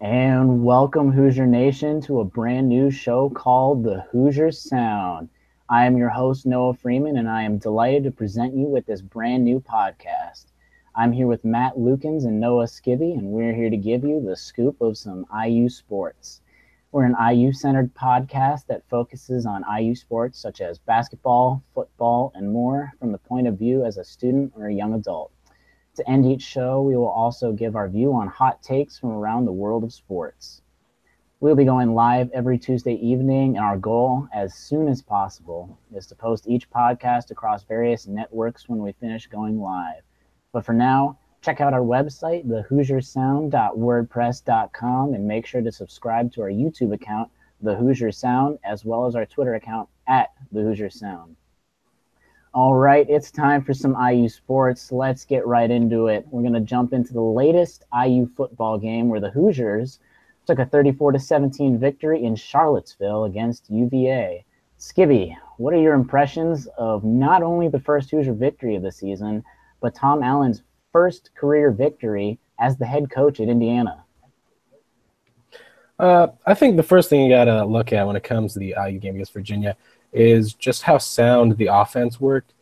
And welcome, Hoosier Nation, to a brand new show called The Hoosier Sound. I am your host, Noah Freeman, and I am delighted to present you with this brand new podcast. I'm here with Matt Lukens and Noah Skivvy, and we're here to give you the scoop of some IU sports. We're an IU centered podcast that focuses on IU sports such as basketball, football, and more from the point of view as a student or a young adult. To end each show, we will also give our view on hot takes from around the world of sports. We'll be going live every Tuesday evening, and our goal, as soon as possible, is to post each podcast across various networks when we finish going live. But for now, check out our website, thehoosiersound.wordpress.com, and make sure to subscribe to our YouTube account, The Hoosier Sound, as well as our Twitter account, The Hoosier Sound. All right, it's time for some IU sports. Let's get right into it. We're going to jump into the latest IU football game where the Hoosiers took a 34-17 victory in Charlottesville against UVA. Skibby, what are your impressions of not only the first Hoosier victory of the season, but Tom Allen's first career victory as the head coach at Indiana? I think the first thing you got to look at when it comes to the IU game against Virginia is just how sound the offense worked.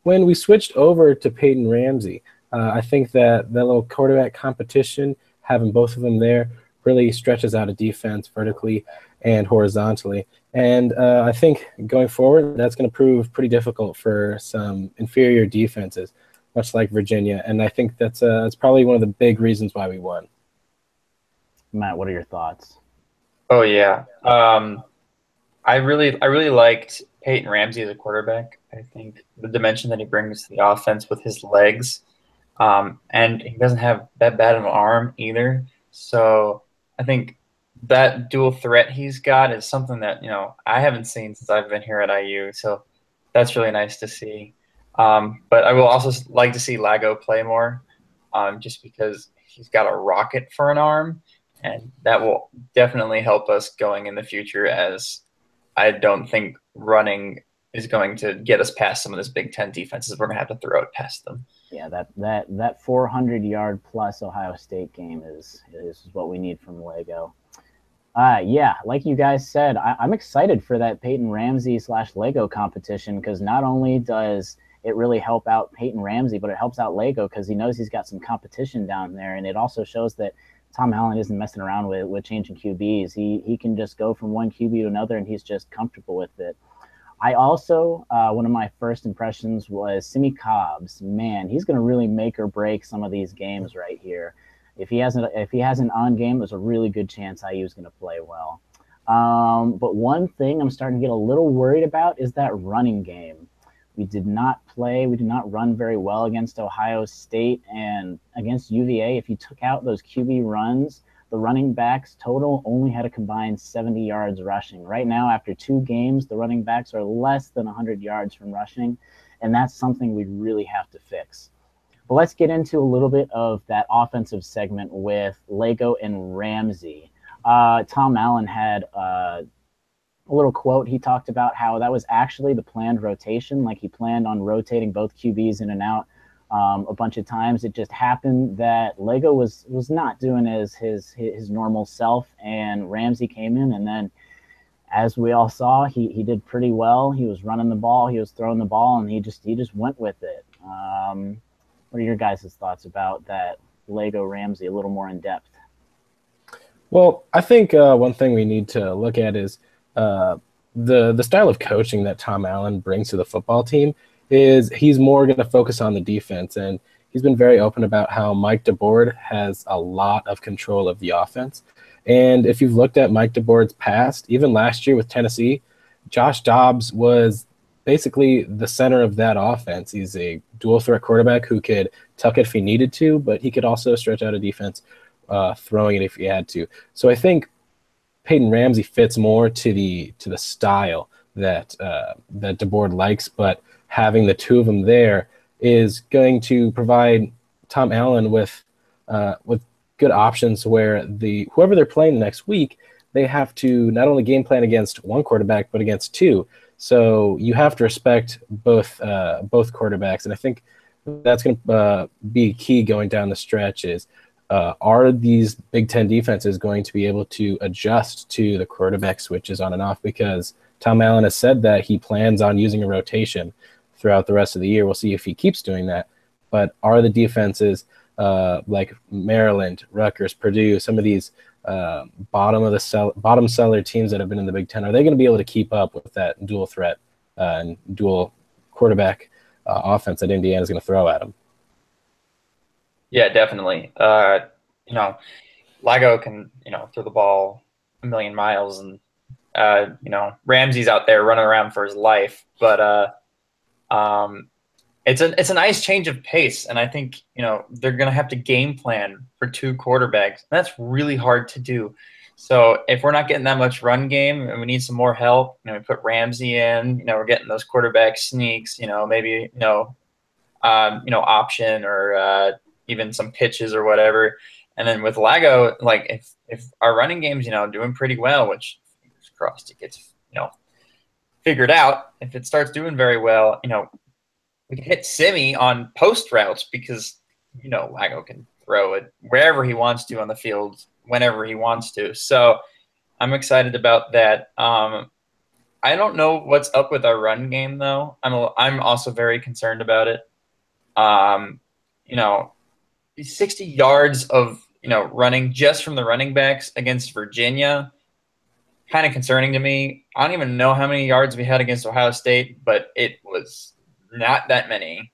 When we switched over to Peyton Ramsey, I think that little quarterback competition, having both of them there, really stretches out a defense vertically and horizontally. And I think going forward, that's going to prove pretty difficult for some inferior defenses, much like Virginia. And I think that's probably one of the big reasons why we won. Matt, what are your thoughts? Oh yeah. I really liked Peyton Ramsey as a quarterback. I think the dimension that he brings to the offense with his legs, and he doesn't have that bad of an arm either. So I think that dual threat he's got is something that I haven't seen since I've been here at IU. So that's really nice to see. But I will also like to see Lago play more, just because he's got a rocket for an arm. And that will definitely help us going in the future, as I don't think running is going to get us past some of this Big Ten defenses. We're going to have to throw it past them. Yeah, that 400-yard plus Ohio State game is what we need from Lego. Yeah, like you guys said, I'm excited for that Peyton Ramsey / Lego competition, because not only does it really help out Peyton Ramsey, but it helps out Lego because he knows he's got some competition down there, and it also shows that Tom Allen isn't messing around with changing QBs. He can just go from one QB to another, and he's just comfortable with it. I also, one of my first impressions was Simi Cobbs. Man, he's going to really make or break some of these games right here. If he has an on game, there's a really good chance IU is going to play well. But one thing I'm starting to get a little worried about is that running game. We did not run very well against Ohio State, and against UVA. If you took out those QB runs, the running backs total only had a combined 70 yards rushing. Right now, after 2 games, the running backs are less than 100 yards from rushing, and that's something we really have to fix. But let's get into a little bit of that offensive segment with Lego and Ramsey. Tom Allen had a little quote. He talked about how that was actually the planned rotation. Like, he planned on rotating both QBs in and out a bunch of times. It just happened that Lego was not doing as his normal self, and Ramsey came in, and then, as we all saw, he did pretty well. He was running the ball, he was throwing the ball, and he just went with it. What are your guys' thoughts about that Lego Ramsey a little more in depth? Well, I think one thing we need to look at is the style of coaching that Tom Allen brings to the football team. Is he's more going to focus on the defense, and he's been very open about how Mike DeBoard has a lot of control of the offense. And if you've looked at Mike DeBoard's past, even last year with Tennessee, Josh Dobbs was basically the center of that offense. He's a dual threat quarterback who could tuck it if he needed to, but he could also stretch out a defense throwing it if he had to. So I think Peyton Ramsey fits more to the style that DeBoard likes, but having the two of them there is going to provide Tom Allen with good options where whoever they're playing next week, they have to not only game plan against one quarterback but against two. So you have to respect both quarterbacks, and I think that's going to be key going down the stretch. Is are these Big Ten defenses going to be able to adjust to the quarterback switches on and off? Because Tom Allen has said that he plans on using a rotation throughout the rest of the year. We'll see if he keeps doing that. But are the defenses like Maryland, Rutgers, Purdue, some of these bottom seller teams that have been in the Big Ten, are they going to be able to keep up with that dual threat and dual quarterback offense that Indiana is going to throw at them? Yeah, definitely. Lago can, throw the ball a million miles, and Ramsey's out there running around for his life. But it's a nice change of pace, and I think they're going to have to game plan for two quarterbacks. That's really hard to do. So if we're not getting that much run game and we need some more help, we put Ramsey in. We're getting those quarterback sneaks. Maybe option or even some pitches or whatever. And then with Lago, like if our running game's doing pretty well, which fingers crossed it gets figured out. If it starts doing very well, we can hit Simi on post routes because Lago can throw it wherever he wants to on the field whenever he wants to. So I'm excited about that. I don't know what's up with our run game though. I'm also very concerned about it. 60 yards of running just from the running backs against Virginia, kind of concerning to me. I don't even know how many yards we had against Ohio State, but it was not that many.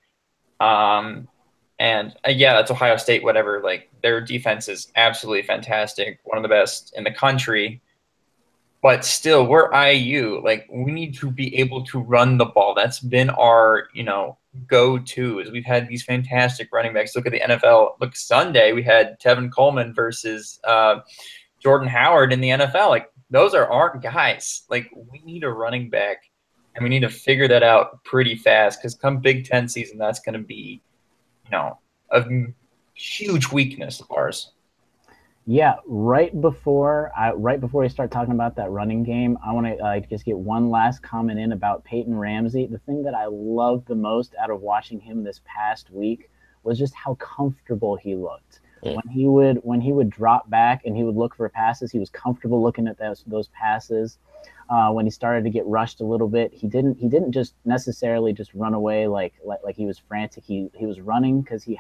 That's Ohio State, whatever. Like, their defense is absolutely fantastic, one of the best in the country. But still, we're IU. Like, we need to be able to run the ball. That's been our, go-to. Is we've had these fantastic running backs. Look at the NFL. Look, Sunday we had Tevin Coleman versus Jordan Howard in the NFL. Like, those are our guys. Like, we need a running back, and we need to figure that out pretty fast because come Big Ten season, that's going to be, a huge weakness of ours. Yeah, right before we start talking about that running game, I want to just get one last comment in about Peyton Ramsey. The thing that I loved the most out of watching him this past week was just how comfortable he looked. Yeah. When he would drop back and he would look for passes, he was comfortable looking at those passes. When he started to get rushed a little bit, he didn't just necessarily just run away like he was frantic. He was running because he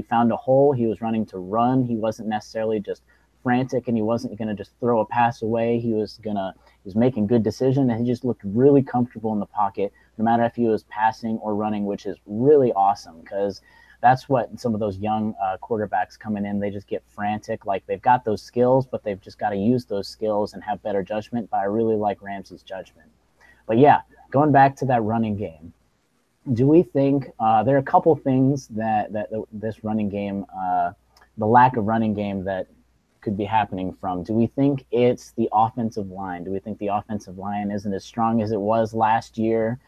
found a hole. He was running to run. He wasn't necessarily just frantic, and he wasn't going to just throw a pass away. He was making good decisions, and he just looked really comfortable in the pocket, no matter if he was passing or running, which is really awesome because that's what some of those young quarterbacks coming in, they just get frantic. Like, they've got those skills, but they've just got to use those skills and have better judgment. But I really like Ramsey's judgment. But yeah, going back to that running game, do we think there are a couple things that this running game, the lack of running game that could be happening from? Do we think it's the offensive line? Do we think the offensive line isn't as strong as it was last year?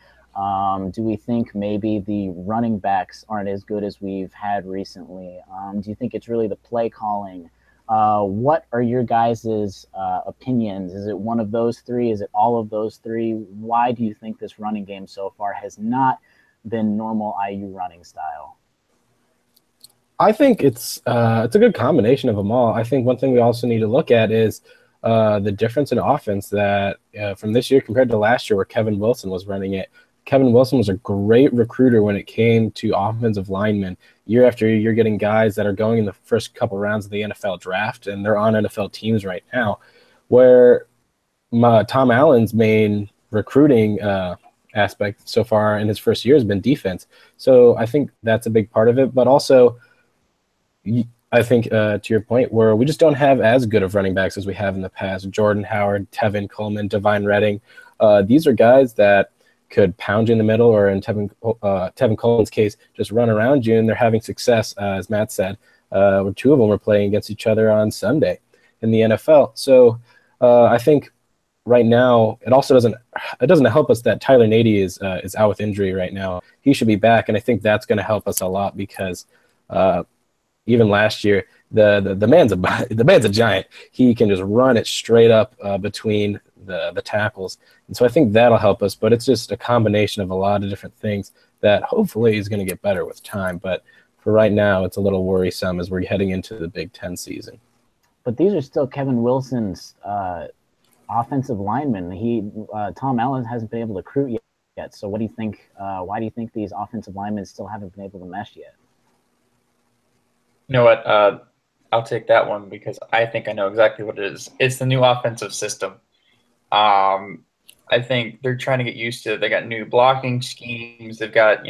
Do we think maybe the running backs aren't as good as we've had recently? Do you think it's really the play calling? What are your guys' opinions? Is it one of those three? Is it all of those three? Why do you think this running game so far has not been normal IU running style? I think it's a good combination of them all. I think one thing we also need to look at is the difference in offense that from this year compared to last year where Kevin Wilson was running it. Kevin Wilson was a great recruiter when it came to offensive linemen. Year after year, you're getting guys that are going in the first couple rounds of the NFL draft, and they're on NFL teams right now, where Tom Allen's main recruiting aspect so far in his first year has been defense. So I think that's a big part of it. But also, I think to your point, where we just don't have as good of running backs as we have in the past. Jordan Howard, Tevin Coleman, Divine Redding. These are guys that could pound you in the middle, or in Tevin Coleman's case, just run around you, and they're having success, as Matt said. Where two of them were playing against each other on Sunday in the NFL. So I think right now it also doesn't help us that Tyler Nady is out with injury right now. He should be back, and I think that's going to help us a lot because even last year the man's a giant. He can just run it straight up between the tackles. And so I think that'll help us, but it's just a combination of a lot of different things that hopefully is going to get better with time. But for right now, it's a little worrisome as we're heading into the Big Ten season. But these are still Kevin Wilson's offensive linemen. Tom Allen hasn't been able to recruit yet. So what do you think? Why do you think these offensive linemen still haven't been able to mesh yet? You know what? I'll take that one because I think I know exactly what it is. It's the new offensive system. I think they're trying to get used to it. They got new blocking schemes. They've got,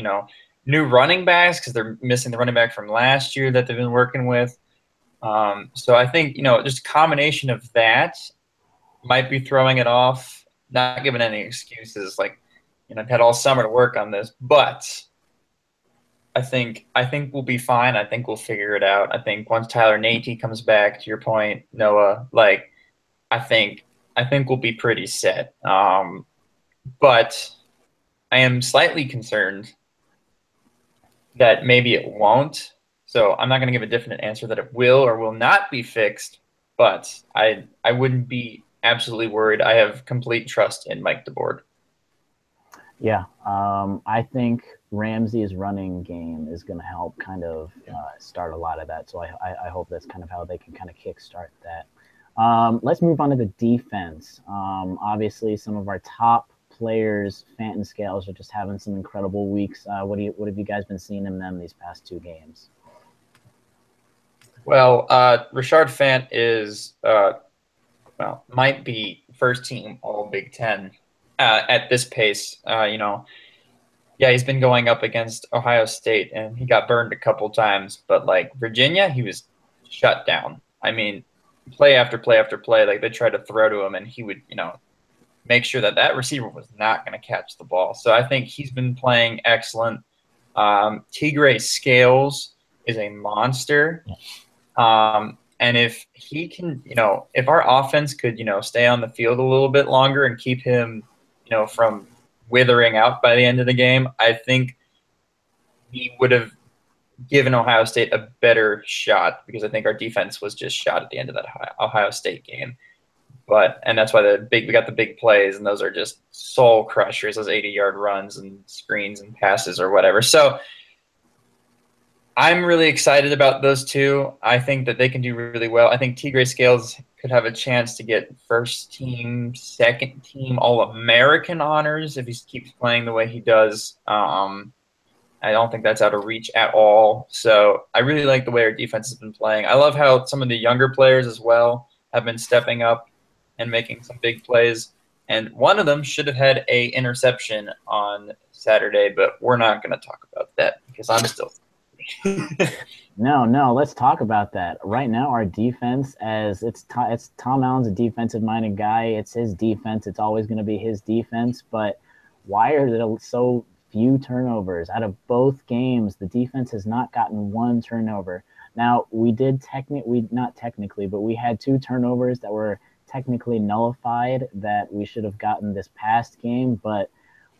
new running backs because they're missing the running back from last year that they've been working with. So I think, just a combination of that might be throwing it off, not giving any excuses. Like, I've had all summer to work on this, but I think we'll be fine. I think we'll figure it out. I think once Tyler Natey comes back, to your point, Noah, I think we'll be pretty set. But I am slightly concerned that maybe it won't. So I'm not going to give a definite answer that it will or will not be fixed, but I wouldn't be absolutely worried. I have complete trust in Mike DeBoard. Yeah, I think Ramsey's running game is going to help kind of start a lot of that. So I hope that's kind of how they can kind of kickstart that. Let's move on to the defense. Obviously, some of our top players, Fenton Scales, are just having some incredible weeks. What have you guys been seeing in them these past 2 games? Well, Rashard Fant is might be first team All Big Ten at this pace. He's been going up against Ohio State and he got burned a couple times, but Virginia, he was shut down. I mean, play after play after play, they tried to throw to him and he would, make sure that receiver was not going to catch the ball. So I think he's been playing excellent. Tigray Scales is a monster. And if he can, if our offense could, stay on the field a little bit longer and keep him, from withering out by the end of the game, I think he would have given Ohio State a better shot because I think our defense was just shot at the end of that Ohio State game. And that's why we got the big plays, and those are just soul crushers, those 80-yard runs and screens and passes or whatever. So I'm really excited about those two. I think that they can do really well. I think Tigray Scales could have a chance to get first team, second team, All-American honors if he keeps playing the way he does. I don't think that's out of reach at all. So I really like the way our defense has been playing. I love how some of the younger players as well have been stepping up and making some big plays. And one of them should have had an interception on Saturday, but we're not going to talk about that because I'm still – No, let's talk about that. Right now, our defense, as it's Tom Allen's a defensive-minded guy. It's his defense. It's always going to be his defense. But why are there so few turnovers? Out of both games, the defense has not gotten 1 turnover. Now, we not technically, but we had 2 turnovers that were technically nullified that we should have gotten this past game. But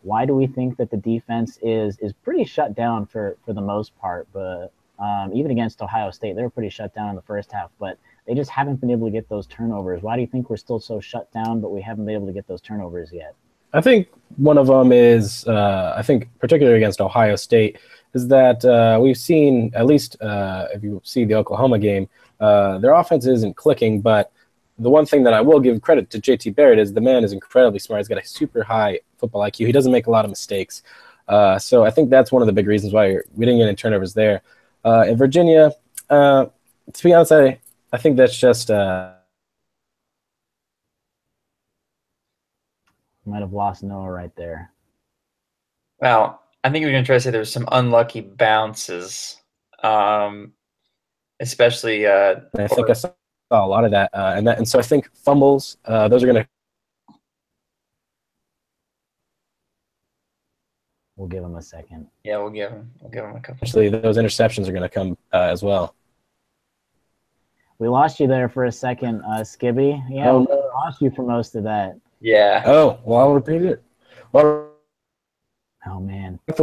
why do we think that the defense is pretty shut down for the most part? But even against Ohio State, they were pretty shut down in the first half, but they just haven't been able to get those turnovers. Why do you think we're still so shut down, but we haven't been able to get those turnovers yet? I think one of them is, I think particularly against Ohio State, is that we've seen, at least if you see the Oklahoma game, their offense isn't clicking, but the one thing that I will give credit to JT Barrett is the man is incredibly smart. He's got a super high football IQ. He doesn't make a lot of mistakes. So I think that's one of the big reasons why we didn't get any turnovers there. In Virginia, to be honest, I think that's just might have lost Noah right there. Well, I think we're going to try to say there's some unlucky bounces, especially. I think I saw a lot of that, and so I think fumbles. Those are going to. We'll give him a second. Yeah, we'll give him a couple. Actually, those interceptions are going to come as well. We lost you there for a second, Skibby. Yeah, we lost you for most of that. Yeah. Oh, well, I'll repeat it. Well, oh man. What's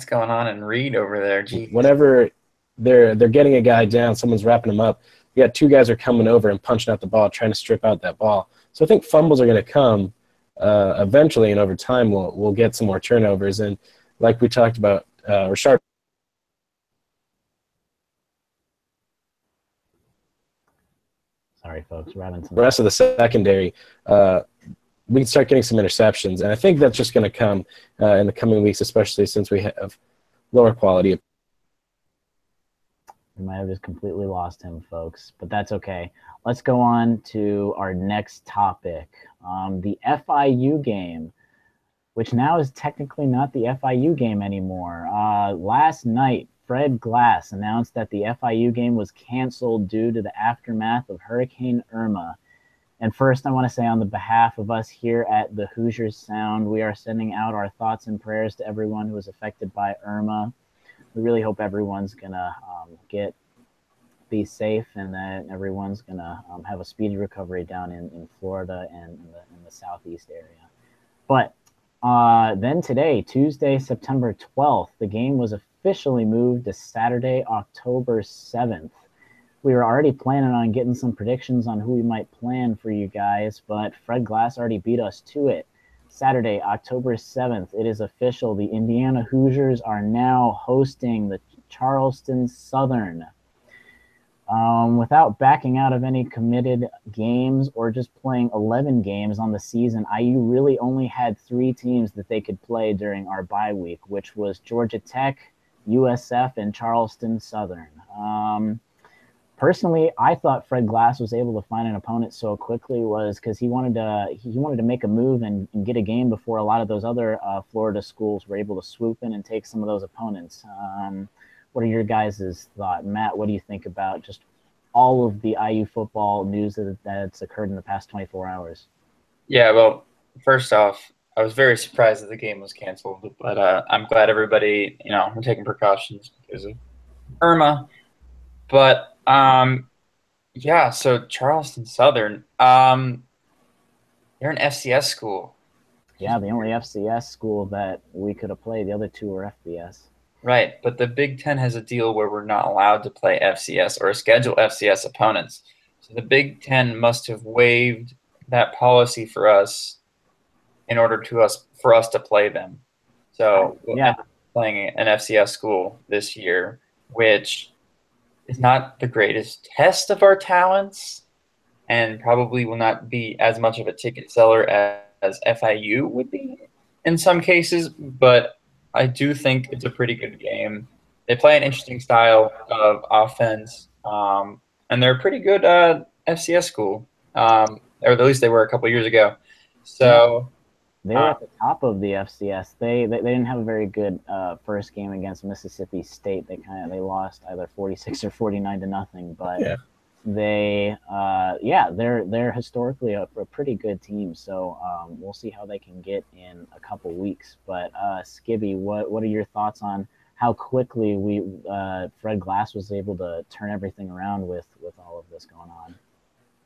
going on in Reed over there? Jeez. Whenever they're getting a guy down, someone's wrapping him up. You got 2 guys are coming over and punching out the ball, trying to strip out that ball. So I think fumbles are going to come eventually, and over time we'll get some more turnovers. And like we talked about Rashard. Sorry, folks, we're having some. The rest of the secondary, we can start getting some interceptions, and I think that's just going to come in the coming weeks, especially since we have lower quality. We might have just completely lost him, folks, but that's okay. Let's go on to our next topic, the FIU game, which now is technically not the FIU game anymore. Last night, Fred Glass announced that the FIU game was canceled due to the aftermath of Hurricane Irma. And first, I want to say on the behalf of us here at the Hoosier Sound, we are sending out our thoughts and prayers to everyone who was affected by Irma. We really hope everyone's going to be safe and that everyone's going to have a speedy recovery down in Florida and in the southeast area. But then today, Tuesday, September 12th, the game was officially moved to Saturday, October 7th. We were already planning on getting some predictions on who we might plan for you guys, but Fred Glass already beat us to it. Saturday, October 7th, it is official. The Indiana Hoosiers are now hosting the Charleston Southern. Without backing out of any committed games or just playing 11 games on the season, IU really only had 3 teams that they could play during our bye week, which was Georgia Tech, USF, and Charleston Southern. Personally, I thought Fred Glass was able to find an opponent so quickly was because he wanted to make a move and get a game before a lot of those other Florida schools were able to swoop in and take some of those opponents. What are your guys' thoughts? Matt, what do you think about just all of the IU football news that's occurred in the past 24 hours? Yeah, well, first off, I was very surprised that the game was canceled, but I'm glad everybody, we're taking precautions because of Irma. But yeah, so Charleston Southern, they're an FCS school. Yeah, the only FCS school that we could have played. The other 2 were FBS. Right, but the Big Ten has a deal where we're not allowed to play FCS or schedule FCS opponents. So the Big Ten must have waived that policy for us in order for us to play them. So we'll end up playing an FCS school this year, which is not the greatest test of our talents and probably will not be as much of a ticket seller as FIU would be in some cases, but I do think it's a pretty good game. They play an interesting style of offense, and they're a pretty good FCS school, or at least they were a couple years ago. So they were at the top of the FCS. They didn't have a very good first game against Mississippi State. They lost either 46 or 49 to nothing. But they're historically a pretty good team. So we'll see how they can get in a couple weeks. But Skibby, what are your thoughts on how quickly Fred Glass was able to turn everything around with all of this going on?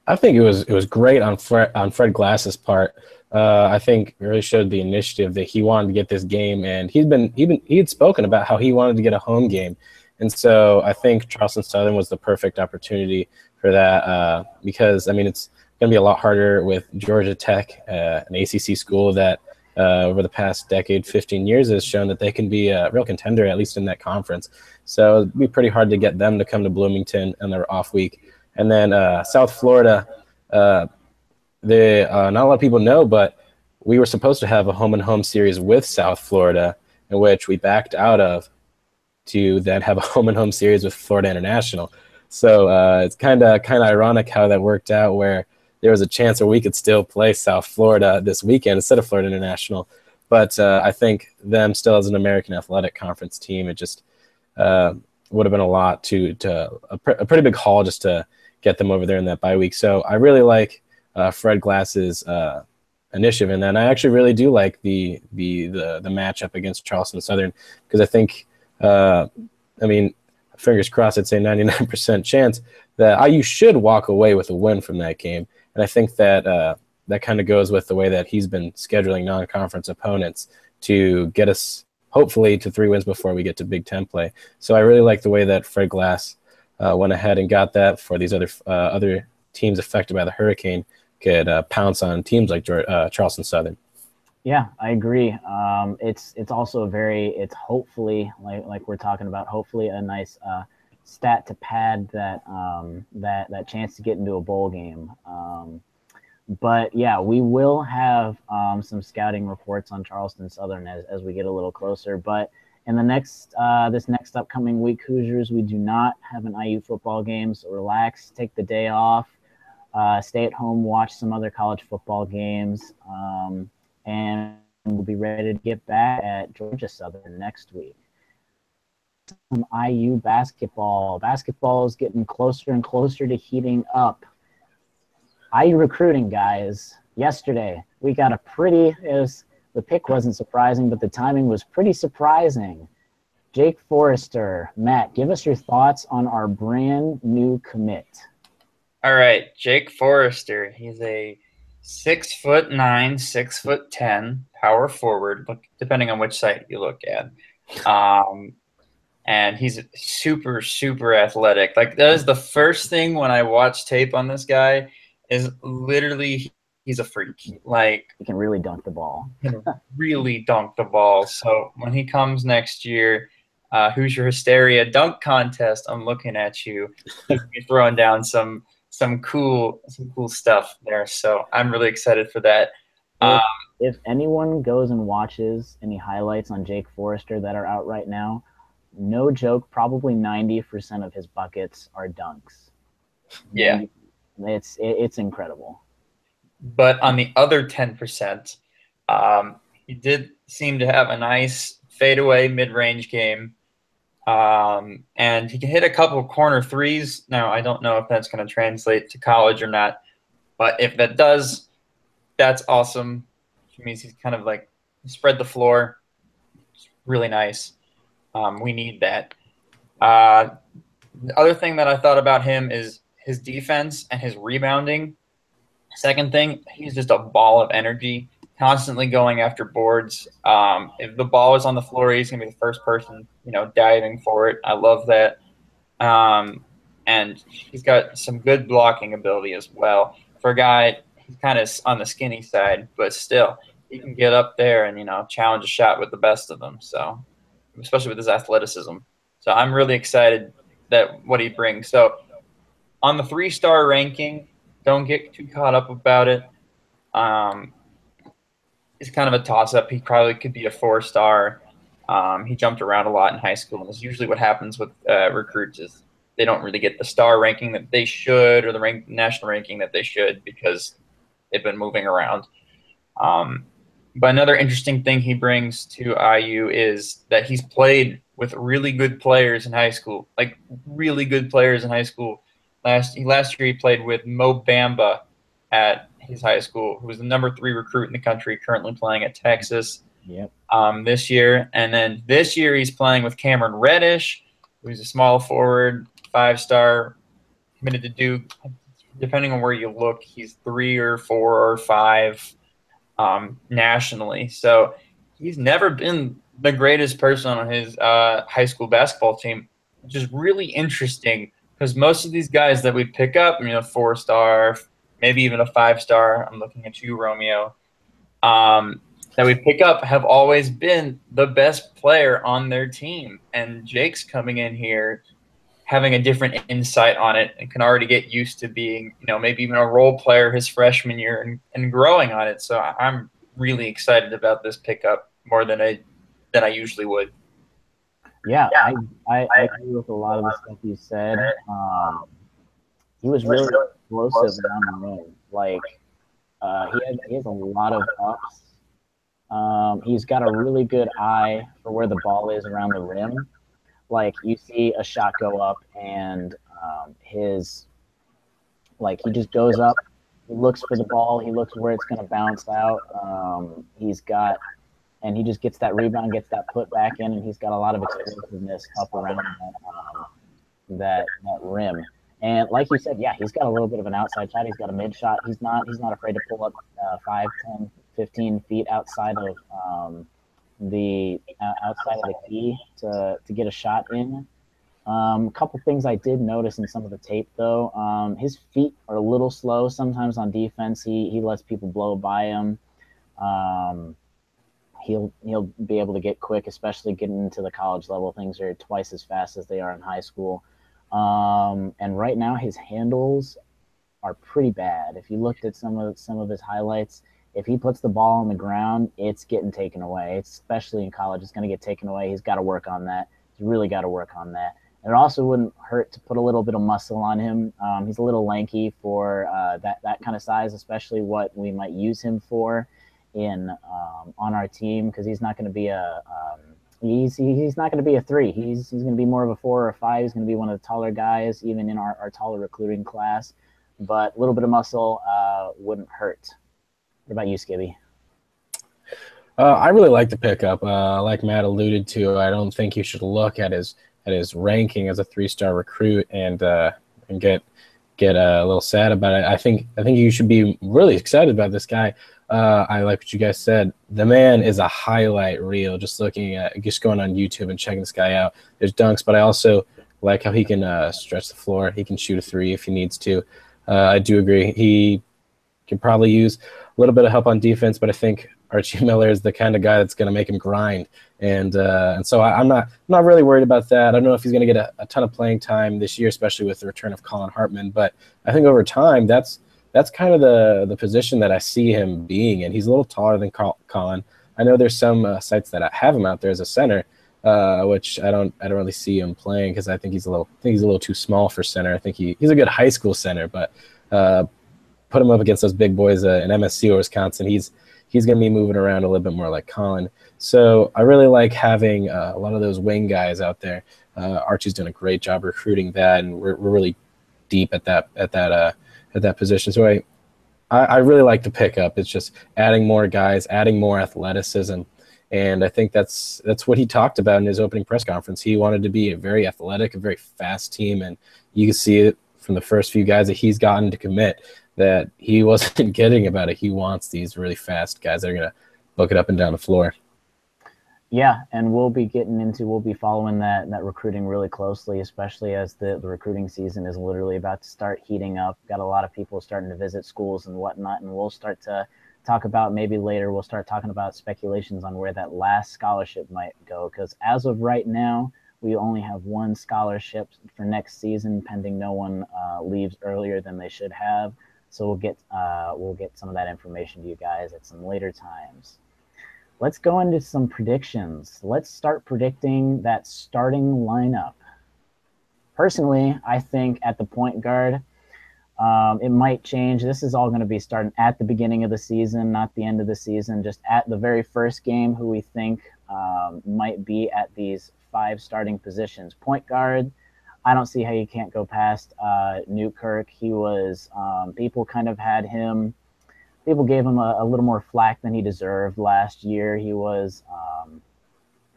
I think it was great on Fred Glass's part. I think it really showed the initiative that he wanted to get this game, and he had spoken about how he wanted to get a home game, and so I think Charleston Southern was the perfect opportunity for that because it's going to be a lot harder with Georgia Tech, an ACC school that over the past decade, 15 years, has shown that they can be a real contender at least in that conference. So it'd be pretty hard to get them to come to Bloomington on their off week. And then South Florida, not a lot of people know, but we were supposed to have a home-and-home series with South Florida, in which we backed out of to then have a home-and-home series with Florida International. So it's kind of ironic how that worked out, where there was a chance where we could still play South Florida this weekend instead of Florida International. But I think them still as an American Athletic Conference team, it just would have been a lot a pretty big haul just to get them over there in that bye week. So I really like Fred Glass's initiative in that. And I actually really do like the matchup against Charleston Southern, because I think, fingers crossed, I'd say 99% chance that IU should walk away with a win from that game. And I think that that kind of goes with the way that he's been scheduling non-conference opponents to get us hopefully to 3 wins before we get to Big Ten play. So I really like the way that Fred Glass went ahead and got that for these other teams affected by the hurricane could pounce on teams like Charleston Southern. Yeah, I agree. It's also it's hopefully like we're talking about, hopefully a nice stat to pad that chance to get into a bowl game. But yeah, we will have some scouting reports on Charleston Southern as we get a little closer. But in the this next upcoming week, Hoosiers, we do not have an IU football game, so relax, take the day off, stay at home, watch some other college football games, and we'll be ready to get back at Georgia Southern next week. Some IU basketball. Basketball is getting closer and closer to heating up. IU recruiting, guys. Yesterday, we got the pick wasn't surprising, but the timing was pretty surprising. Jake Forrester. Matt, give us your thoughts on our brand new commit. All right, Jake Forrester. He's a 6'9", 6'10" power forward, depending on which site you look at. And he's super, super athletic. Like, that is the first thing when I watch tape on this guy is literally he's a freak. Like, he can really dunk the ball. He can really dunk the ball. So when he comes next year, Hoosier Hysteria dunk contest, I'm looking at you. You're throwing down some cool stuff there. So I'm really excited for that. If anyone goes and watches any highlights on Jake Forrester that are out right now, no joke, probably 90% of his buckets are dunks. Yeah. It's incredible. But on the other 10%, he did seem to have a nice fadeaway mid-range game. And he can hit a couple of corner threes. Now, I don't know if that's going to translate to college or not, but if that does, that's awesome. Which means he's kind of like spread the floor. It's really nice. We need that. The other thing that I thought about him is his defense and his rebounding. Second thing, he's just a ball of energy, constantly going after boards. If the ball is on the floor, he's gonna be the first person, diving for it. I love that. And he's got some good blocking ability as well. For a guy, he's kind of on the skinny side, but still, he can get up there and challenge a shot with the best of them. So, especially with his athleticism. So I'm really excited that what he brings. So on the 3-star ranking, don't get too caught up about it. It's kind of a toss-up. He probably could be a 4-star. He jumped around a lot in high school, and that's usually what happens with recruits is they don't really get the star ranking that they should or the national ranking that they should because they've been moving around. But another interesting thing he brings to IU is that he's played with really good players in high school, like really good players in high school. Last year he played with Mo Bamba at his high school, who was the number 3 recruit in the country, currently playing at Texas. Yep. This year. And then this year he's playing with Cameron Reddish, who's a small forward, 5-star, committed to Duke. Depending on where you look, he's 3 or 4 or 5 nationally. So he's never been the greatest person on his high school basketball team, which is really interesting because most of these guys that we pick up, 4-star, maybe even a 5-star, I'm looking at you, Romeo, that we pick up have always been the best player on their team. And Jake's coming in here having a different insight on it and can already get used to being, maybe even a role player his freshman year and growing on it. So I'm really excited about this pickup more than I usually would. Yeah, I agree with a lot of the stuff you said. He was really explosive around the rim. Like he has a lot of ups. He's got a really good eye for where the ball is around the rim. Like you see a shot go up and he just goes up, he looks for the ball, he looks where it's going to bounce out. He just gets that rebound, gets that put back in, and he's got a lot of explosiveness up around that rim. And like you said, yeah, he's got a little bit of an outside shot. He's got a mid shot. He's not afraid to pull up 5, 10, 15 feet outside of the key to get a shot in. A couple things I did notice in some of the tape, though. His feet are a little slow sometimes on defense. He lets people blow by him. he'll be able to get quick, especially getting into the college level. Things are twice as fast as they are in high school. And right now his handles are pretty bad. If you looked at some of his highlights, if he puts the ball on the ground, it's getting taken away. It's, especially in college, it's going to get taken away. He's got to work on that. He's really got to work on that. And it also wouldn't hurt to put a little bit of muscle on him. He's a little lanky for that kind of size, especially what we might use him for in on our team, because he's not going to be he's not going to be a 3. He's going to be more of a 4 or a 5. He's going to be one of the taller guys, even in our taller recruiting class. But a little bit of muscle wouldn't hurt. What about you, Skibby? I really like the pickup. Like Matt alluded to, I don't think you should look at his ranking as a 3-star recruit and get a little sad about it. I think you should be really excited about this guy. I like what you guys said. The man is a highlight reel. Just going on YouTube and checking this guy out. There's dunks, but I also like how he can stretch the floor. He can shoot a 3 if he needs to. I do agree. He can probably use a little bit of help on defense, but I think Archie Miller is the kind of guy that's going to make him grind, and so I'm not really worried about that. I don't know if he's going to get a ton of playing time this year, especially with the return of Colin Hartman, but I think over time that's kind of the position that I see him being in. He's a little taller than Colin. I know there's some sites that have him out there as a center, which I don't really see him playing because I think he's a little too small for center. I think he's a good high school center, but put him up against those big boys in MSC or Wisconsin, he's going to be moving around a little bit more like Colin. So I really like having a lot of those wing guys out there. Archie's done a great job recruiting that, and we're really deep at that position. So I really like the pickup. It's just adding more guys, adding more athleticism, and I think that's what he talked about in his opening press conference. He wanted to be a very athletic, a very fast team, and you can see it from the first few guys that he's gotten to commit that he wasn't kidding about it. He wants these really fast guys that are going to book it up and down the floor. Yeah, and we'll be following that recruiting really closely, especially as the recruiting season is literally about to start heating up. Got a lot of people starting to visit schools and whatnot, and we'll start to talk about, maybe later, we'll start talking about speculations on where that last scholarship might go, because as of right now, we only have one scholarship for next season, pending no one leaves earlier than they should have. So we'll get some of that information to you guys at some later times. Let's go into some predictions. Let's start predicting that starting lineup. Personally, I think at the point guard, it might change. This is all going to be starting at the beginning of the season, not the end of the season, just at the very first game who we think might be at these 5 starting positions. Point guard, I don't see how you can't go past Newkirk. He was, people kind of had him, people gave him a little more flack than he deserved last year. He was,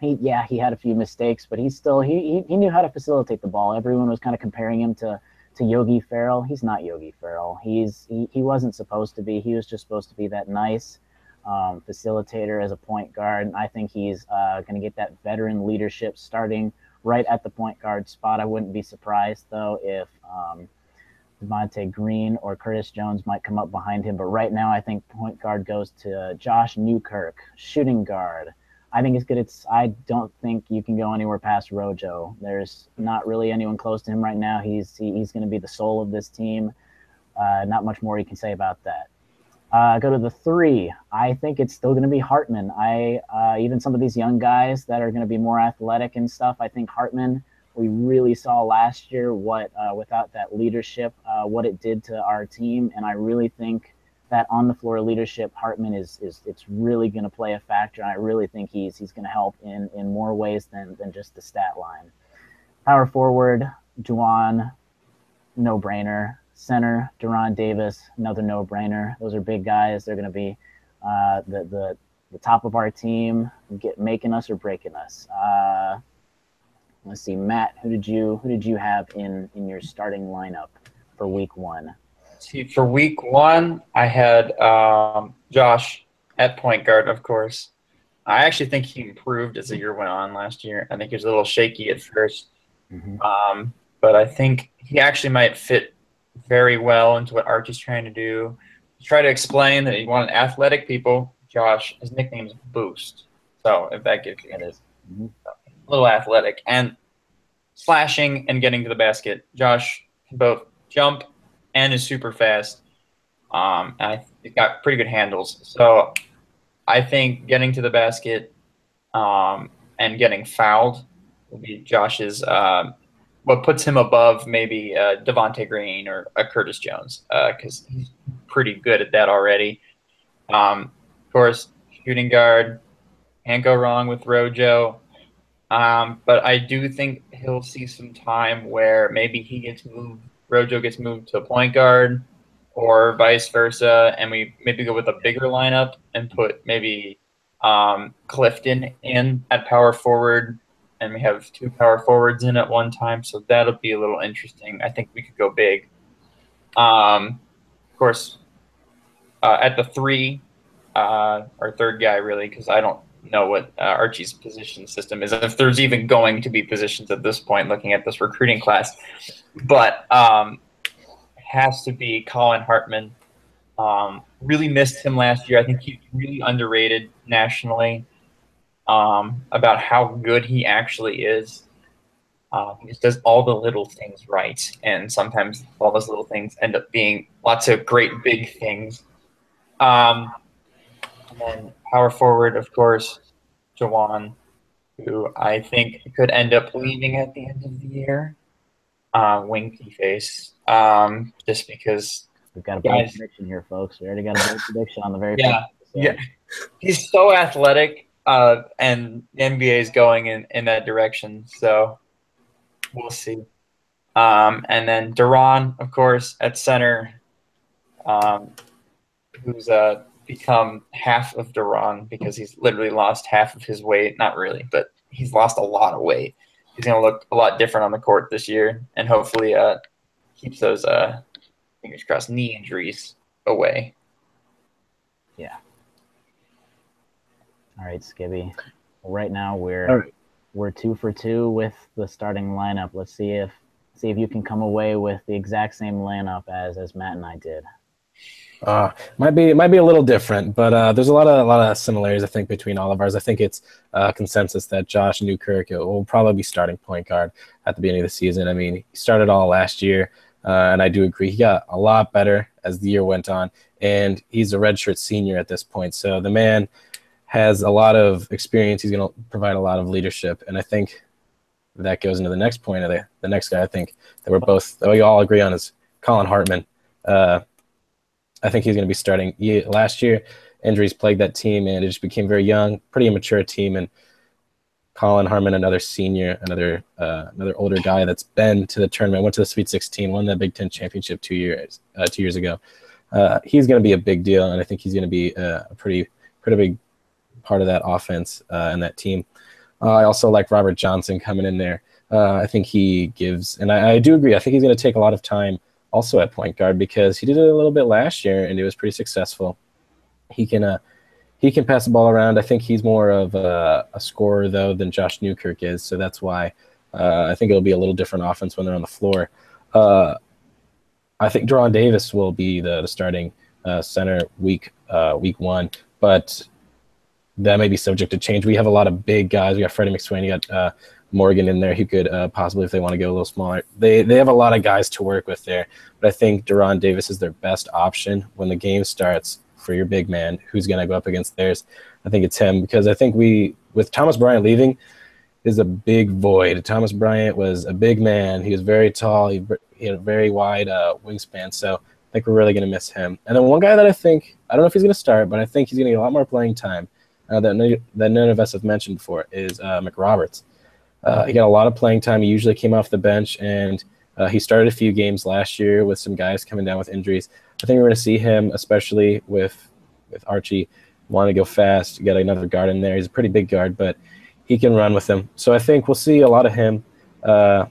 he had a few mistakes, but he knew how to facilitate the ball. Everyone was kind of comparing him to Yogi Ferrell. He's not Yogi Ferrell. He wasn't supposed to be. He was just supposed to be that nice facilitator as a point guard. And I think he's going to get that veteran leadership starting right at the point guard spot. I wouldn't be surprised, though, if Devontae Green or Curtis Jones might come up behind him. But right now, I think point guard goes to Josh Newkirk. Shooting guard, I think it's good. I don't think you can go anywhere past Rojo. There's not really anyone close to him right now. He's going to be the soul of this team. Not much more you can say about that. Go to the 3. I think it's still going to be Hartman. Even some of these young guys that are going to be more athletic and stuff, I think Hartman, we really saw last year what, without that leadership, what it did to our team. And I really think that on the floor leadership, Hartman it's really going to play a factor. And I really think he's going to help in more ways than just the stat line. Power forward, Juwan, no brainer. Center, Deron Davis, another no-brainer. Those are big guys. They're going to be the top of our team, making us or breaking us. Let's see, Matt, who did you have in your starting lineup for week 1? See, for week 1, I had Josh at point guard, of course. I actually think he improved as the year went on last year. I think he was a little shaky at first, but I think he actually might fit very well into what Archie's trying to do. Try to explain that he wanted athletic people. Josh, his nickname is Boost. So if that gives you It is. Mm-hmm. a little athletic and slashing and getting to the basket, Josh can both jump and is super fast. And he's got pretty good handles. So I think getting to the basket and getting fouled will be Josh's what puts him above maybe Devontae Green or Curtis Jones because he's pretty good at that already. Of course, shooting guard, can't go wrong with Rojo. But I do think he'll see some time where maybe Rojo gets moved to point guard, or vice versa, and we maybe go with a bigger lineup and put maybe Clifton in at power forward, and we have 2 power forwards in at one time. So that'll be a little interesting. I think we could go big. Of course, at the 3, our third guy really, because I don't know what Archie's position system is, if there's even going to be positions at this point looking at this recruiting class. But has to be Colin Hartman. Really missed him last year. I think he's really underrated nationally about how good he actually is. He just does all the little things right, and sometimes all those little things end up being lots of great big things. And then power forward, of course, Jawan, who I think could end up leaving at the end of the year. Winky face, just because we've got a bold prediction here, folks. We already got a bold prediction on the very first episode. Yeah. He's so athletic, and the NBA is going in that direction. So we'll see. And then Duran, of course, at center, who's become half of Duran because he's literally lost half of his weight. Not really, but he's lost a lot of weight. He's going to look a lot different on the court this year, and hopefully keeps those, fingers crossed, knee injuries away. Yeah. All right, Skibby. Well, right now we're 2 for 2 with the starting lineup. Let's see if you can come away with the exact same lineup as Matt and I did. Might be a little different, but there's a lot of similarities I think between all of ours. I think it's consensus that Josh Newkirk will probably be starting point guard at the beginning of the season. I mean, he started all last year, and I do agree he got a lot better as the year went on, and he's a redshirt senior at this point. So the man has a lot of experience. He's going to provide a lot of leadership, and I think that goes into the next point of the next guy I think that we all agree on is Colin Hartman. I think he's going to be starting. Last year, injuries plagued that team, and it just became very young, pretty immature team. And Colin Hartman, another senior, another older guy that's been to the tournament, went to the Sweet 16, won the Big Ten championship 2 years ago. He's going to be a big deal, and I think he's going to be a pretty big part of that offense and that team. I also like Robert Johnson coming in there. I think he gives, and I do agree. I think he's going to take a lot of time also at point guard because he did it a little bit last year and it was pretty successful. He can pass the ball around. I think he's more of a scorer though than Josh Newkirk is, so that's why I think it'll be a little different offense when they're on the floor. I think Deron Davis will be the starting center week 1, but that may be subject to change. We have a lot of big guys. We got Freddie McSwain. You got Morgan in there who could possibly, if they want to go a little smaller. They have a lot of guys to work with there. But I think Deron Davis is their best option when the game starts for your big man who's going to go up against theirs. I think it's him because I think with Thomas Bryant leaving, is a big void. Thomas Bryant was a big man. He was very tall. He had a very wide wingspan. So I think we're really going to miss him. And then one guy that I don't know if he's going to start, but I think he's going to get a lot more playing time that none of us have mentioned before is McRoberts. He got a lot of playing time. He usually came off the bench, and he started a few games last year with some guys coming down with injuries. I think we're going to see him, especially with Archie, want to go fast. You got another guard in there. He's a pretty big guard, but he can run with him. So I think we'll see a lot of him. But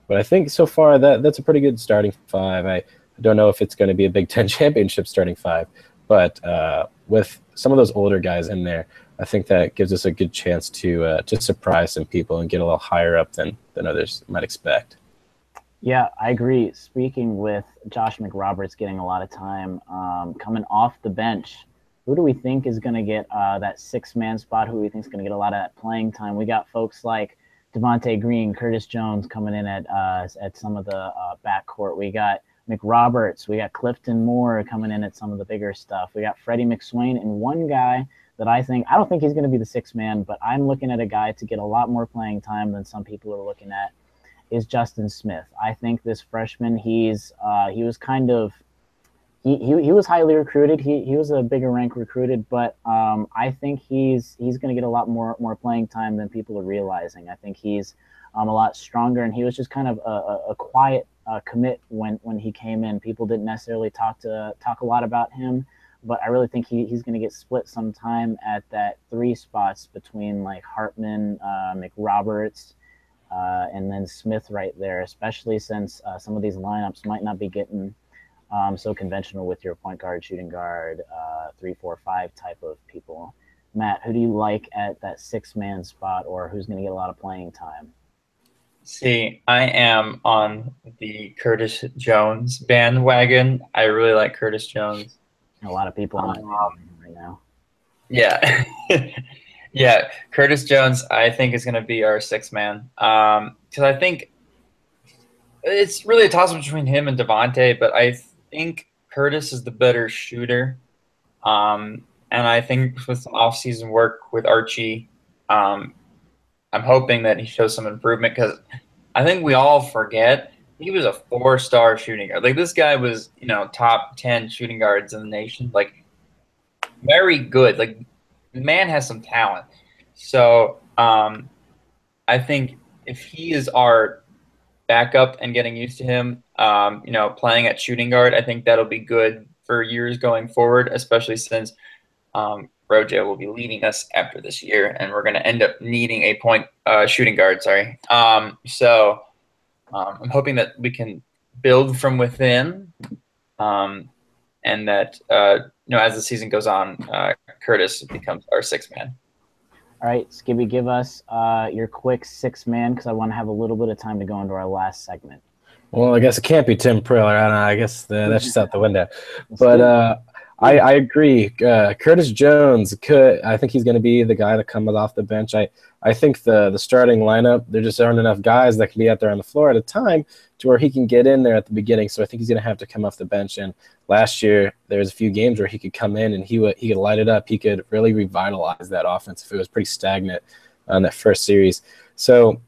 I think so far that's a pretty good starting 5. I don't know if it's going to be a Big Ten championship starting 5, but with some of those older guys in there, I think that gives us a good chance to surprise some people and get a little higher up than others might expect. Yeah, I agree. Speaking with Josh McRoberts getting a lot of time, coming off the bench, who do we think is going to get that 6-man spot? Who do we think is going to get a lot of that playing time? We got folks like Devontae Green, Curtis Jones coming in at some of the backcourt. We got McRoberts. We got Clifton Moore coming in at some of the bigger stuff. We got Freddie McSwain, and one guy that I don't think he's going to be the 6-man, but I'm looking at a guy to get a lot more playing time than some people are looking at, is Justin Smith. I think this freshman, he was kind of he was highly recruited. He was a bigger rank recruited, but I think he's going to get a lot more playing time than people are realizing. I think he's a lot stronger, and he was just kind of a quiet commit when he came in. People didn't necessarily talk a lot about him, but I really think he's going to get split sometime at that 3 spots between like Hartman, McRoberts, and then Smith right there, especially since some of these lineups might not be getting so conventional with your point guard, shooting guard, 3, 4, 5 type of people. Matt, who do you like at that 6-man spot, or who's going to get a lot of playing time? See, I am on the Curtis Jones bandwagon. I really like Curtis Jones. A lot of people on right now. Yeah. Yeah, Curtis Jones, I think, is going to be our 6-man. Because I think it's really a toss-up between him and Devontae, but I think Curtis is the better shooter. And I think with some off-season work with Archie, I'm hoping that he shows some improvement, because I think we all forget he was a 4-star shooting guard. Like, this guy was, top 10 shooting guards in the nation. Like, very good. Like, the man has some talent. So I think if he is our backup and getting used to him, playing at shooting guard, I think that'll be good for years going forward, especially since Rojo will be leaving us after this year, and we're going to end up needing a shooting guard. Sorry. So I'm hoping that we can build from within, and that as the season goes on, Curtis becomes our 6-man. All right, Skibby, give us your quick 6-man, because I want to have a little bit of time to go into our last segment. Well, I guess it can't be Tim Priller. I don't know. I guess that's just out the window. But I agree. Curtis Jones I think he's going to be the guy that comes off the bench. I think the starting lineup, there just aren't enough guys that can be out there on the floor at a time to where he can get in there at the beginning. So I think he's going to have to come off the bench. And last year, there was a few games where he could come in and he could light it up. He could really revitalize that offense if it was pretty stagnant on that first series. So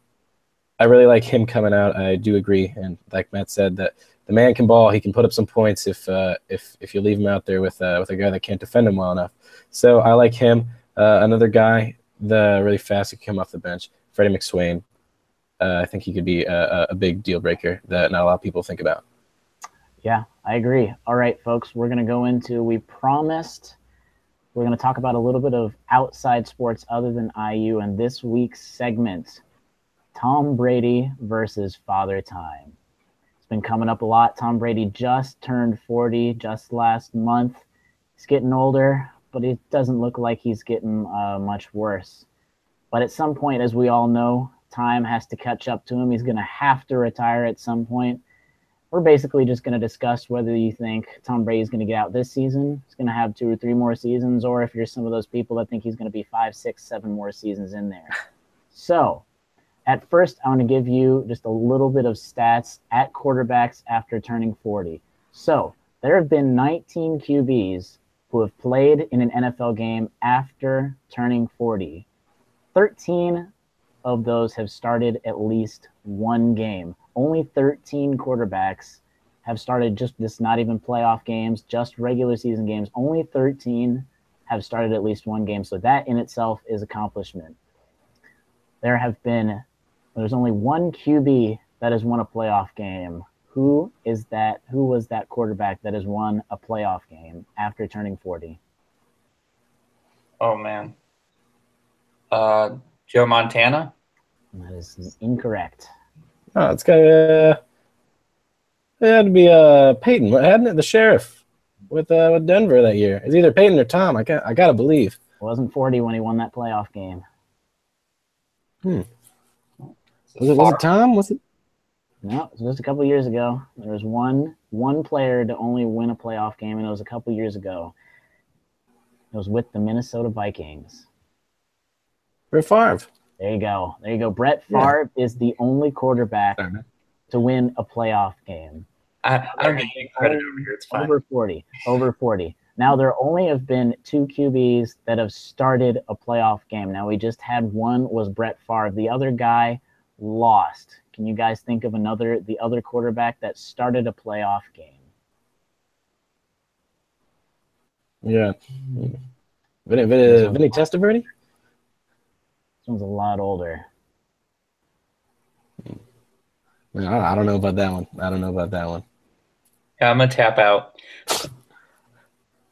I really like him coming out. I do agree. And like Matt said, that the man can ball. He can put up some points if you leave him out there with a guy that can't defend him well enough. So I like him. Another guy, the really fast, who can come off the bench, Freddie McSwain. I think he could be a big deal breaker that not a lot of people think about. Yeah, I agree. All right, folks, we're going to go into, we promised we're going to talk about a little bit of outside sports other than IU, and this week's segment, Tom Brady versus Father Time. It's been coming up a lot. Tom Brady just turned 40 just last month. He's getting older, but it doesn't look like he's getting much worse. But at some point, as we all know, time has to catch up to him. He's going to have to retire at some point. We're basically just going to discuss whether you think Tom Brady's going to get out this season, he's going to have 2 or 3 more seasons, or if you're some of those people that think he's going to be 5, 6, 7 more seasons in there. So, at first, I want to give you just a little bit of stats at quarterbacks after turning 40. So, there have been 19 QBs who have played in an NFL game after turning 40. 13 of those have started at least one game. Only 13 quarterbacks have started just this, not even playoff games, just regular season games. Only 13 have started at least one game. So that in itself is accomplishment. There's only one QB that has won a playoff game. Who is that? Who was that quarterback that has won a playoff game after turning 40? Oh, man. Joe Montana? That is incorrect. Oh, it had to be Peyton, hadn't it? The sheriff with Denver that year. It's either Peyton or Tom. I gotta believe. It wasn't 40 when he won that playoff game. Was it Tom? Was it? No, it was just a couple of years ago. There was one player to only win a playoff game, and it was a couple of years ago. It was with the Minnesota Vikings. Brett Favre. There you go. There you go. Brett Favre is the only quarterback to win a playoff game. I don't get any credit over here. It's fine. Over 40. Over 40. Now, there only have been 2 QBs that have started a playoff game. Now, we just had one was Brett Favre. The other guy lost. Can you guys think of the other quarterback that started a playoff game? Yeah. Vinny Testaverde? This one's a lot older. I don't know about that one. Yeah, I'm going to tap out.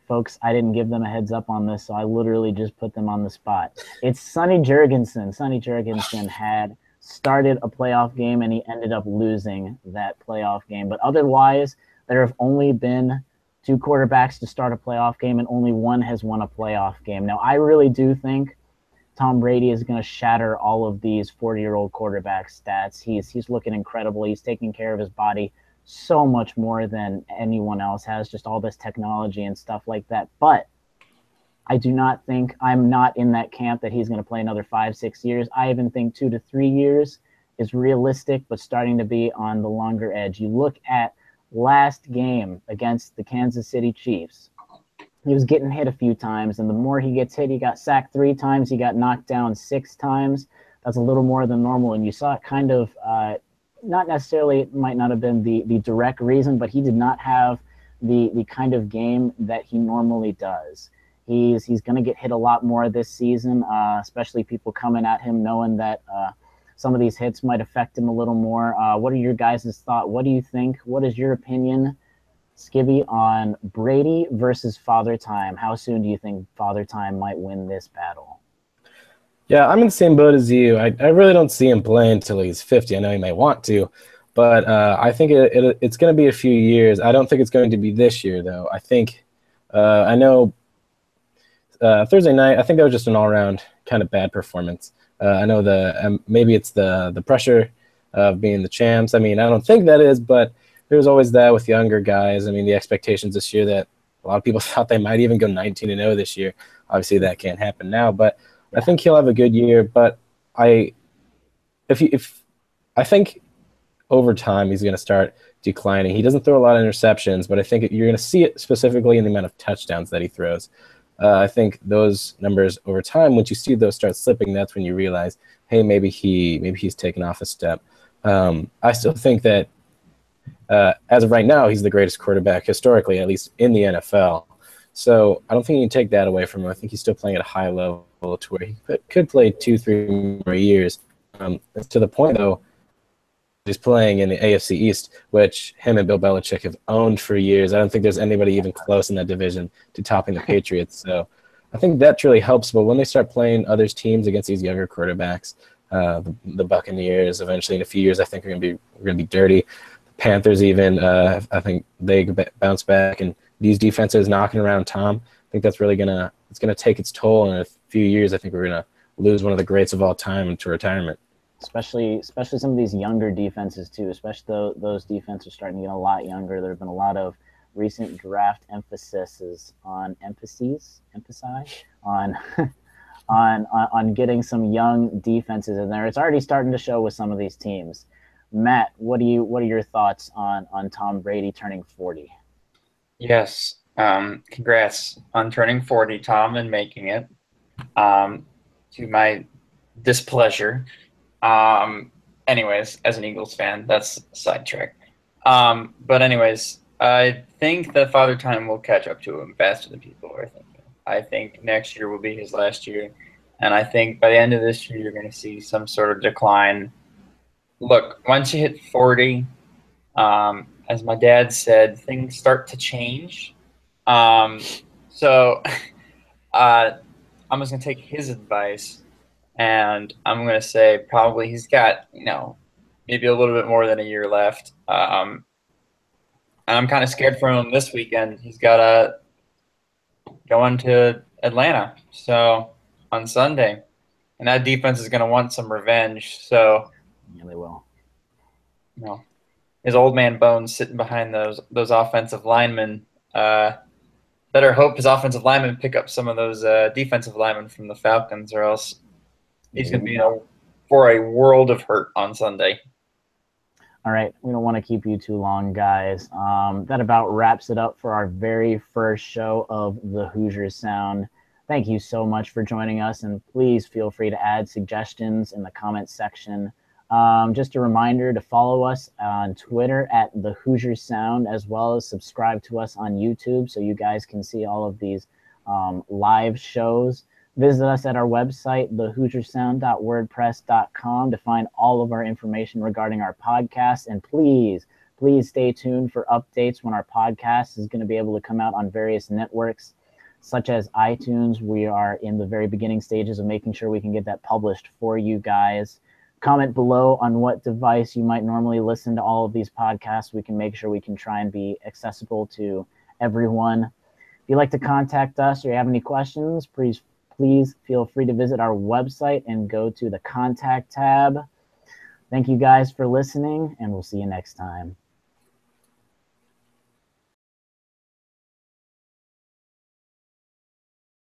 Folks, I didn't give them a heads up on this, so I literally just put them on the spot. It's Sonny Jurgensen. Sonny Jurgensen had started a playoff game, and he ended up losing that playoff game. But otherwise, there have only been 2 quarterbacks to start a playoff game, and only one has won a playoff game. Now, I really do think Tom Brady is going to shatter all of these 40-year-old quarterback stats. He's looking incredible. He's taking care of his body so much more than anyone else has, just all this technology and stuff like that. But I do not think, I'm not in that camp that he's going to play another 5-6 years. I even think 2 to 3 years is realistic, but starting to be on the longer edge. You look at last game against the Kansas City Chiefs. He was getting hit a few times, and the more he gets hit, he got sacked 3 times, he got knocked down 6 times. That's a little more than normal, and you saw it kind of not necessarily, it might not have been the direct reason, but he did not have the kind of game that he normally does. He's going to get hit a lot more this season, especially people coming at him knowing that some of these hits might affect him a little more. What are your guys' thoughts? What do you think? What is your opinion, Skibby, on Brady versus Father Time? How soon do you think Father Time might win this battle? Yeah, I'm in the same boat as you. I really don't see him playing until he's 50. I know he may want to, but I think it's going to be a few years. I don't think it's going to be this year, though. I think I know Thursday night, I think that was just an all-around kind of bad performance. I know maybe it's the pressure of being the champs. I mean, I don't think that is, but there's always that with younger guys. I mean, the expectations this year that a lot of people thought they might even go 19-0 this year. Obviously, that can't happen now, but I think he'll have a good year. But I think over time he's going to start declining. He doesn't throw a lot of interceptions, but I think you're going to see it specifically in the amount of touchdowns that he throws. I think those numbers over time, once you see those start slipping, that's when you realize, hey, maybe he's taken off a step. I still think that as of right now, he's the greatest quarterback historically, at least in the NFL. So I don't think you can take that away from him. I think he's still playing at a high level to where he could play 2-3 more years. To the point, though, he's playing in the AFC East, which him and Bill Belichick have owned for years. I don't think there's anybody even close in that division to topping the Patriots. So I think that really helps. But when they start playing other teams against these younger quarterbacks, the Buccaneers, eventually in a few years, I think we're gonna be dirty. The Panthers, even, I think they bounce back, and these defenses knocking around Tom, I think that's really gonna take its toll. In a few years, I think we're gonna lose one of the greats of all time into retirement. Especially some of these younger defenses too. Especially those defenses starting to get a lot younger. There have been a lot of recent draft emphasis on on getting some young defenses in there. It's already starting to show with some of these teams. Matt, what are your thoughts on Tom Brady turning 40? Yes. Congrats on turning 40, Tom, and making it. To my displeasure. Anyways, as an Eagles fan, that's a sidetrack. But anyways, I think that Father Time will catch up to him faster than people are thinking. I think next year will be his last year, and I think by the end of this year, you're going to see some sort of decline. Look, once you hit 40, as my dad said, things start to change. So I'm just going to take his advice. And I'm going to say probably he's got, maybe a little bit more than a year left. And I'm kind of scared for him this weekend. He's got to go into Atlanta on Sunday. And that defense is going to want some revenge. So, yeah, they will. His old man bones sitting behind those offensive linemen, better hope his offensive linemen pick up some of those defensive linemen from the Falcons, or else he's going to be for a world of hurt on Sunday. All right, we don't want to keep you too long, guys. That about wraps it up for our very first show of the Hoosier Sound. Thank you so much for joining us, and please feel free to add suggestions in the comments section. Just a reminder to follow us on Twitter at the Hoosier Sound, as well as subscribe to us on YouTube so you guys can see all of these live shows. Visit us at our website, thehoosiersound.wordpress.com, to find all of our information regarding our podcast. And please stay tuned for updates when our podcast is going to be able to come out on various networks, such as iTunes. We are in the very beginning stages of making sure we can get that published for you guys. Comment below on what device you might normally listen to all of these podcasts. We can make sure we can try and be accessible to everyone. If you'd like to contact us or you have any questions, please feel free to visit our website and go to the contact tab. Thank you guys for listening, and we'll see you next time.